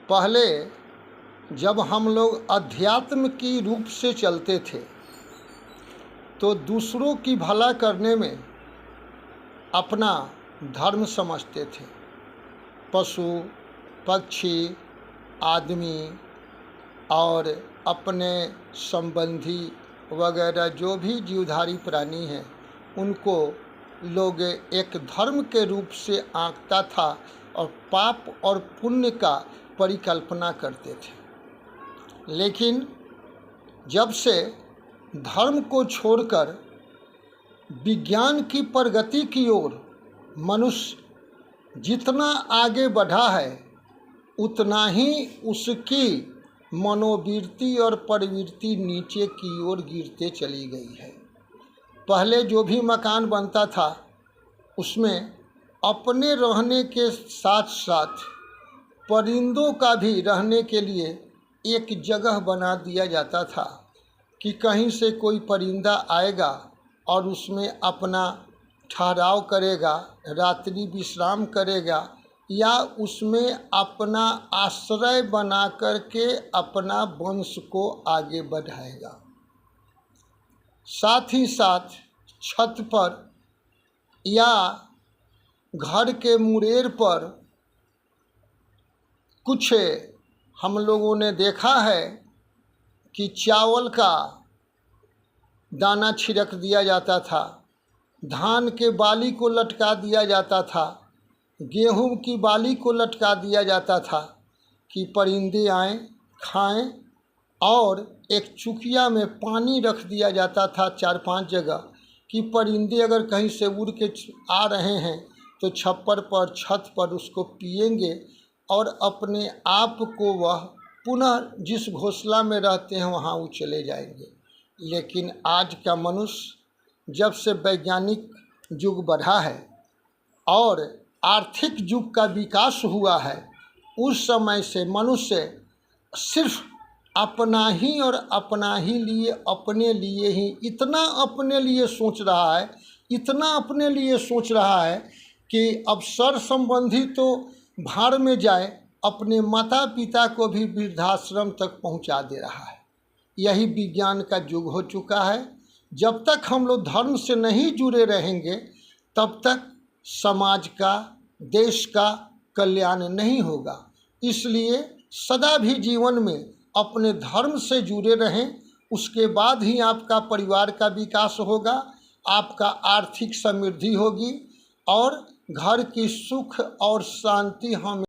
पहले जब हम लोग अध्यात्म की रूप से चलते थे तो दूसरों की भला करने में अपना धर्म समझते थे। पशु पक्षी आदमी और अपने संबंधी वगैरह जो भी जीवधारी प्राणी हैं उनको लोग एक धर्म के रूप से आंकता था और पाप और पुण्य का परिकल्पना करते थे। लेकिन जब से धर्म को छोड़कर विज्ञान की प्रगति की ओर मनुष्य जितना आगे बढ़ा है उतना ही उसकी मनोवृत्ति और प्रवृत्ति नीचे की ओर गिरते चली गई है। पहले जो भी मकान बनता था उसमें अपने रहने के साथ साथ परिंदों का भी रहने के लिए एक जगह बना दिया जाता था कि कहीं से कोई परिंदा आएगा और उसमें अपना ठहराव करेगा, रात्रि विश्राम करेगा या उसमें अपना आश्रय बना करके अपना वंश को आगे बढ़ाएगा। साथ ही साथ छत पर या घर के मुरेर पर कुछ हम लोगों ने देखा है कि चावल का दाना छिड़क दिया जाता था, धान के बाली को लटका दिया जाता था, गेहूं की बाली को लटका दिया जाता था कि परिंदे आएँ खाएं, और एक चुकिया में पानी रख दिया जाता था 4-5 जगह कि परिंदे अगर कहीं से उड़ के आ रहे हैं तो छप्पर पर छत पर उसको पिएंगे और अपने आप को वह पुनः जिस घोंसला में रहते हैं वहाँ वो चले जाएंगे। लेकिन आज का मनुष्य जब से वैज्ञानिक युग बढ़ा है और आर्थिक युग का विकास हुआ है उस समय से मनुष्य सिर्फ अपना ही और अपना ही लिए अपने लिए ही इतना अपने लिए सोच रहा है, इतना अपने लिए सोच रहा है कि अब सर संबंधी तो भाड़ में जाए, अपने माता पिता को भी वृद्धाश्रम तक पहुंचा दे रहा है। यही विज्ञान का युग हो चुका है। जब तक हम लोग धर्म से नहीं जुड़े रहेंगे तब तक समाज का, देश का कल्याण नहीं होगा। इसलिए सदा भी जीवन में अपने धर्म से जुड़े रहें, उसके बाद ही आपका परिवार का विकास होगा, आपका आर्थिक समृद्धि होगी और घर की सुख और शांति हम